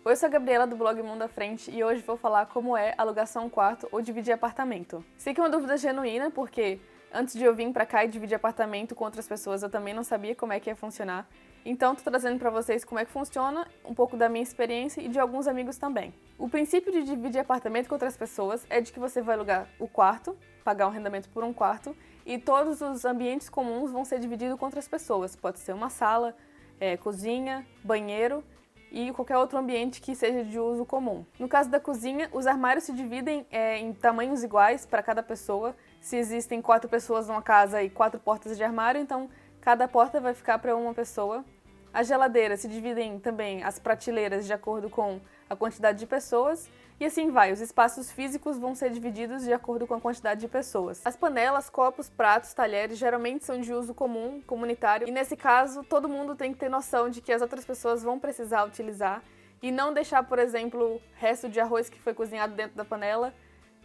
Oi, eu sou a Gabriela do blog Mundo à Frente e hoje vou falar como é alugar só um quarto ou dividir apartamento. Sei que é uma dúvida genuína porque antes de eu vir pra cá e dividir apartamento com outras pessoas eu também não sabia como é que ia funcionar. Então tô trazendo pra vocês como é que funciona, um pouco da minha experiência e de alguns amigos também. O princípio de dividir apartamento com outras pessoas é de que você vai alugar o quarto, pagar um arrendamento por um quarto e todos os ambientes comuns vão ser divididos com outras pessoas. Pode ser uma sala, cozinha, banheiro e qualquer outro ambiente que seja de uso comum. No caso da cozinha, os armários se dividem em tamanhos iguais para cada pessoa. Se existem 4 pessoas numa casa e 4 portas de armário, então cada porta vai ficar para uma pessoa. As geladeiras se dividem também as prateleiras de acordo com a quantidade de pessoas. E assim vai, os espaços físicos vão ser divididos de acordo com a quantidade de pessoas. As panelas, copos, pratos, talheres geralmente são de uso comum, comunitário, e nesse caso todo mundo tem que ter noção de que as outras pessoas vão precisar utilizar e não deixar, por exemplo, resto de arroz que foi cozinhado dentro da panela.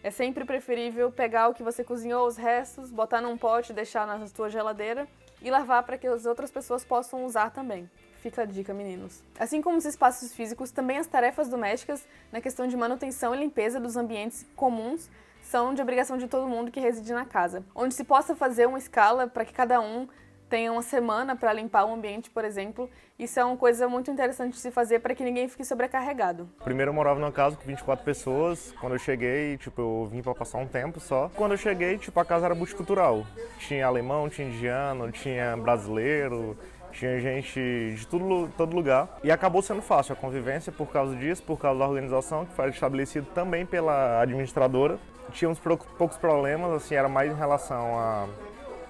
É sempre preferível pegar o que você cozinhou, os restos, botar num pote, deixar na sua geladeira e lavar para que as outras pessoas possam usar também. Fica a dica, meninos. Assim como os espaços físicos, também as tarefas domésticas, na questão de manutenção e limpeza dos ambientes comuns, são de obrigação de todo mundo que reside na casa. Onde se possa fazer uma escala para que cada um tenha uma semana para limpar o ambiente, por exemplo. Isso é uma coisa muito interessante de se fazer para que ninguém fique sobrecarregado. Primeiro eu morava numa casa com 24 pessoas. Quando eu cheguei, eu vim para passar um tempo só. Quando eu cheguei, a casa era multicultural. Tinha alemão, tinha indiano, tinha brasileiro, tinha gente de todo lugar. E acabou sendo fácil a convivência por causa disso, por causa da organização, que foi estabelecida também pela administradora. Tínhamos poucos problemas, assim, era mais em relação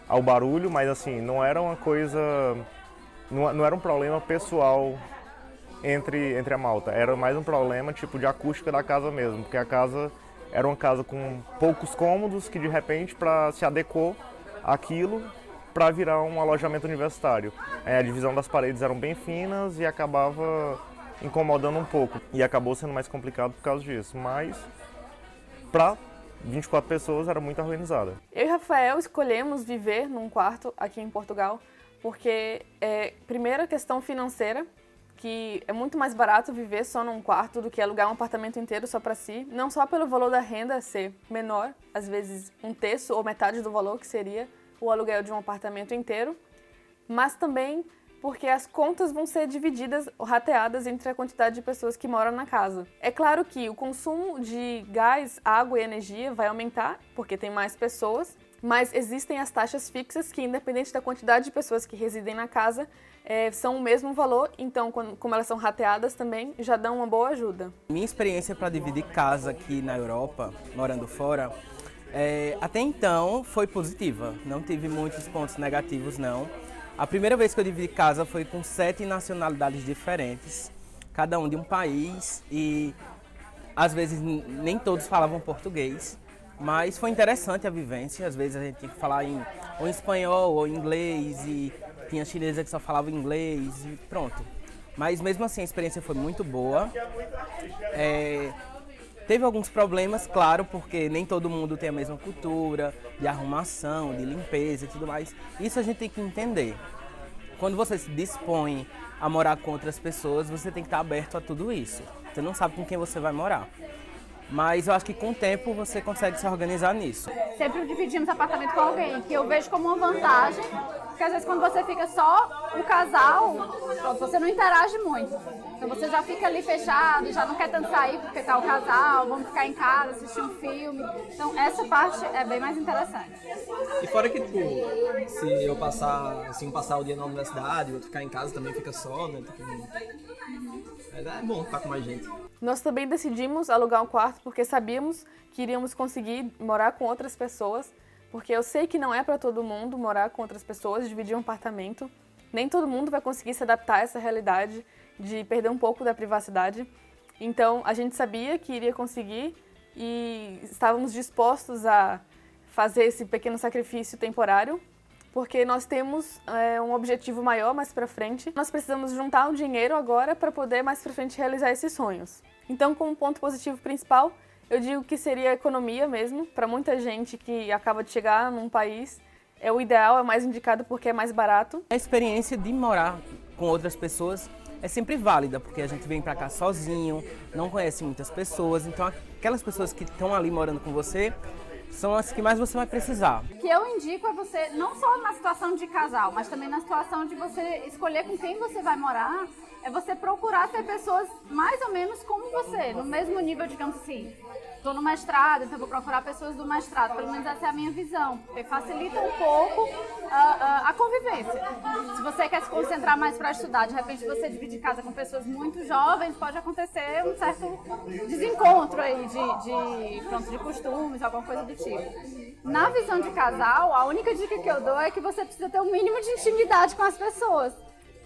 ao barulho, mas assim, não era uma coisa, não era um problema pessoal entre a malta, era mais um problema de acústica da casa mesmo, porque a casa era uma casa com poucos cômodos que de repente se adequou àquilo para virar um alojamento universitário. A divisão das paredes eram bem finas e acabava incomodando um pouco, e acabou sendo mais complicado por causa disso, mas para 24 pessoas era muito organizada. Eu e Rafael escolhemos viver num quarto aqui em Portugal porque, primeiro, a questão financeira, que é muito mais barato viver só num quarto do que alugar um apartamento inteiro só para si. Não só pelo valor da renda ser menor, às vezes um terço ou metade do valor que seria o aluguel de um apartamento inteiro, mas também porque as contas vão ser divididas ou rateadas entre a quantidade de pessoas que moram na casa. É claro que o consumo de gás, água e energia vai aumentar, porque tem mais pessoas, mas existem as taxas fixas que, independente da quantidade de pessoas que residem na casa, são o mesmo valor, então, como elas são rateadas também, já dão uma boa ajuda. Minha experiência para dividir casa aqui na Europa, morando fora, até então foi positiva, não tive muitos pontos negativos não. A primeira vez que eu dividi casa foi com 7 nacionalidades diferentes, cada um de um país, e às vezes nem todos falavam português, mas foi interessante a vivência. Às vezes a gente tinha que falar ou em espanhol ou em inglês, e tinha chinesa que só falava inglês e pronto. Mas mesmo assim a experiência foi muito boa. Teve alguns problemas, claro, porque nem todo mundo tem a mesma cultura de arrumação, de limpeza e tudo mais. Isso a gente tem que entender. Quando você se dispõe a morar com outras pessoas, você tem que estar aberto a tudo isso. Você não sabe com quem você vai morar. Mas eu acho que com o tempo você consegue se organizar nisso. Sempre dividimos apartamento com alguém, que eu vejo como uma vantagem, porque às vezes quando você fica só o casal, você não interage muito. Então você já fica ali fechado, já não quer tanto sair porque tá o casal, vamos ficar em casa, assistir um filme. Então essa parte é bem mais interessante. E fora que, se eu passar o dia na universidade, o outro ficar em casa também fica só, né? É bom ficar com mais gente. Nós também decidimos alugar um quarto porque sabíamos que iríamos conseguir morar com outras pessoas, porque eu sei que não é para todo mundo morar com outras pessoas, dividir um apartamento. Nem todo mundo vai conseguir se adaptar a essa realidade de perder um pouco da privacidade. Então, a gente sabia que iria conseguir e estávamos dispostos a fazer esse pequeno sacrifício temporário, porque nós temos um objetivo maior mais para frente. Nós precisamos juntar um dinheiro agora para poder mais para frente realizar esses sonhos. Então, como ponto positivo principal, eu digo que seria a economia mesmo. Para muita gente que acaba de chegar num país, o ideal, é mais indicado porque é mais barato. A experiência de morar com outras pessoas é sempre válida, porque a gente vem pra cá sozinho, não conhece muitas pessoas, então aquelas pessoas que estão ali morando com você são as que mais você vai precisar. O que eu indico é você, não só na situação de casal, mas também na situação de você escolher com quem você vai morar, é você procurar ter pessoas mais ou menos como você, no mesmo nível, digamos assim. Estou no mestrado, então vou procurar pessoas do mestrado, pelo menos essa é a minha visão, porque facilita um pouco a convivência. Se você quer se concentrar mais para estudar, de repente você dividir casa com pessoas muito jovens, pode acontecer um certo desencontro aí de costumes, alguma coisa do tipo. Na visão de casal, a única dica que eu dou é que você precisa ter um mínimo de intimidade com as pessoas.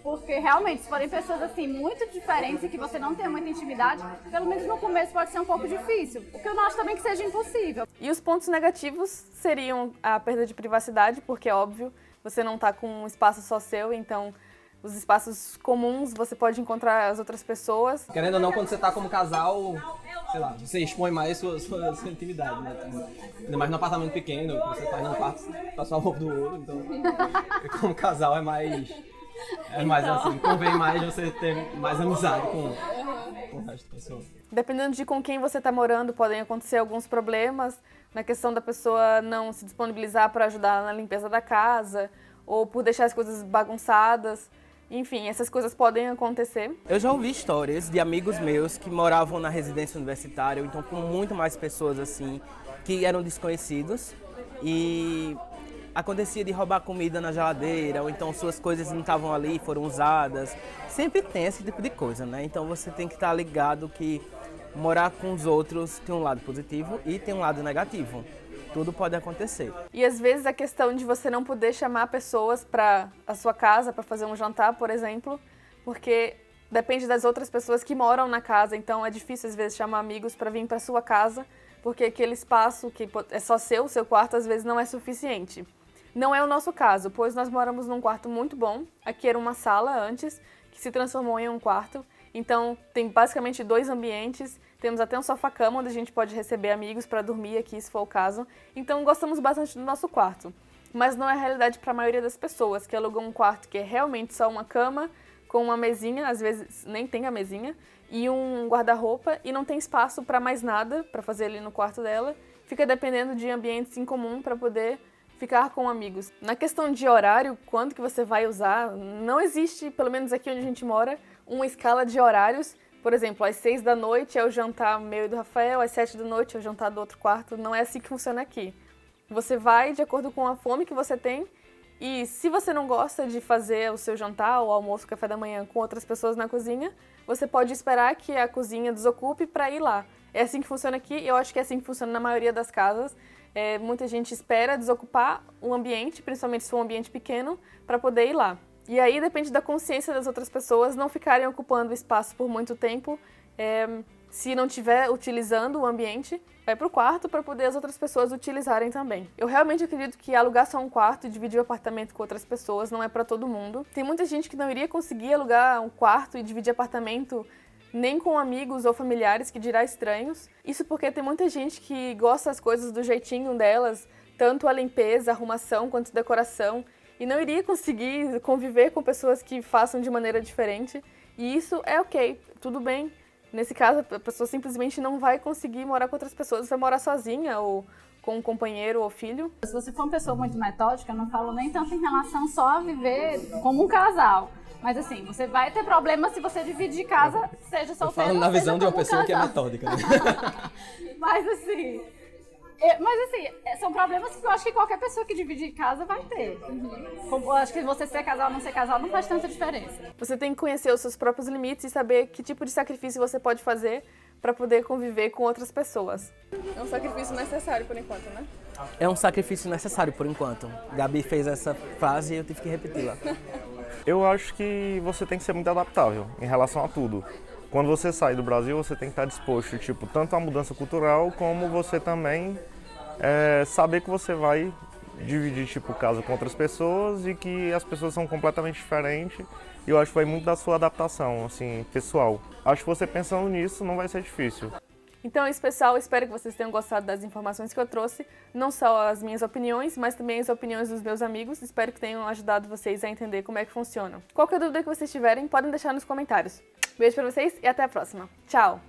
Porque realmente, se forem pessoas assim muito diferentes e que você não tem muita intimidade, pelo menos no começo pode ser um pouco difícil. O que eu não acho também que seja impossível. E os pontos negativos seriam a perda de privacidade, porque é óbvio, você não está com um espaço só seu, então os espaços comuns você pode encontrar as outras pessoas. Querendo ou não, quando você tá como casal, sei lá, você expõe mais sua intimidade, né? Ainda mais num apartamento pequeno, você faz num quarto, passa uma roupa do outro, então como casal é mais assim, convém mais você ter mais amizade com o resto da pessoa. Dependendo de com quem você está morando, podem acontecer alguns problemas na questão da pessoa não se disponibilizar para ajudar na limpeza da casa ou por deixar as coisas bagunçadas. Enfim, essas coisas podem acontecer. Eu já ouvi histórias de amigos meus que moravam na residência universitária, ou então com muito mais pessoas assim, que eram desconhecidos e acontecia de roubar comida na geladeira, ou então suas coisas não estavam ali, foram usadas. Sempre tem esse tipo de coisa, né? Então você tem que estar ligado que morar com os outros tem um lado positivo e tem um lado negativo. Tudo pode acontecer. E às vezes a questão de você não poder chamar pessoas para a sua casa para fazer um jantar, por exemplo, porque depende das outras pessoas que moram na casa, então é difícil às vezes chamar amigos para vir para sua casa, porque aquele espaço que é só seu quarto, às vezes não é suficiente. Não é o nosso caso, pois nós moramos num quarto muito bom. Aqui era uma sala antes, que se transformou em um quarto. Então, tem basicamente 2 ambientes. Temos até um sofá-cama, onde a gente pode receber amigos para dormir aqui, se for o caso. Então, gostamos bastante do nosso quarto. Mas não é a realidade para a maioria das pessoas, que alugam um quarto que é realmente só uma cama, com uma mesinha, às vezes nem tem a mesinha, e um guarda-roupa, e não tem espaço para mais nada, para fazer ali no quarto dela. Fica dependendo de ambientes em comum para poder ficar com amigos. Na questão de horário, quando que você vai usar, não existe, pelo menos aqui onde a gente mora, uma escala de horários. Por exemplo, às 6 da noite é o jantar meu e do Rafael, às 7 da noite é o jantar do outro quarto. Não é assim que funciona aqui. Você vai de acordo com a fome que você tem e se você não gosta de fazer o seu jantar, o almoço, o café da manhã com outras pessoas na cozinha, você pode esperar que a cozinha desocupe para ir lá. É assim que funciona aqui e eu acho que é assim que funciona na maioria das casas. Muita gente espera desocupar o ambiente, principalmente se for um ambiente pequeno, para poder ir lá. E aí depende da consciência das outras pessoas não ficarem ocupando espaço por muito tempo. Se não estiver utilizando o ambiente, vai para o quarto para poder as outras pessoas utilizarem também. Eu realmente acredito que alugar só um quarto e dividir o apartamento com outras pessoas não é para todo mundo. Tem muita gente que não iria conseguir alugar um quarto e dividir apartamento nem com amigos ou familiares, que dirá estranhos. Isso porque tem muita gente que gosta das coisas do jeitinho delas, tanto a limpeza, a arrumação, quanto a decoração, e não iria conseguir conviver com pessoas que façam de maneira diferente. E isso é ok, tudo bem. Nesse caso, a pessoa simplesmente não vai conseguir morar com outras pessoas, vai morar sozinha ou com um companheiro ou filho. Se você for uma pessoa muito metódica, eu não falo nem tanto em relação só a viver como um casal. Mas assim, você vai ter problema se você dividir casa, seja solteiro ou falando na visão de uma pessoa que é casal. metódica, né? Mas assim, são problemas que eu acho que qualquer pessoa que dividir casa vai ter. Eu acho que você ser casal ou não ser casal não faz tanta diferença. Você tem que conhecer os seus próprios limites e saber que tipo de sacrifício você pode fazer para poder conviver com outras pessoas. É um sacrifício necessário por enquanto, né? É um sacrifício necessário por enquanto. Gabi fez essa frase e eu tive que repeti-la. Eu acho que você tem que ser muito adaptável em relação a tudo. Quando você sai do Brasil, você tem que estar disposto, tipo, tanto à mudança cultural, como você também saber que você vai dividir, tipo, casa com outras pessoas e que as pessoas são completamente diferentes. E eu acho que vai muito da sua adaptação, assim, pessoal. Acho que você pensando nisso não vai ser difícil. Então é isso, pessoal. Espero que vocês tenham gostado das informações que eu trouxe. Não só as minhas opiniões, mas também as opiniões dos meus amigos. Espero que tenham ajudado vocês a entender como é que funciona. Qualquer dúvida que vocês tiverem, podem deixar nos comentários. Beijo pra vocês e até a próxima. Tchau!